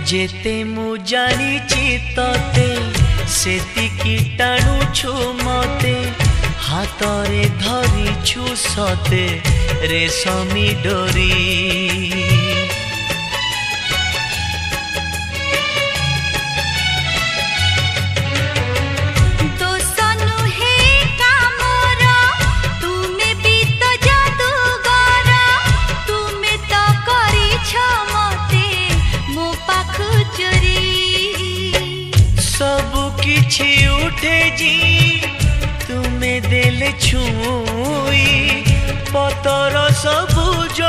जेते मु जानिछि तते सेतिकी टाणुछु मते हातरे धरिछु सते रेशमी डोरी। किछि उठे जी तुम्हें देले छुई पतर सबुज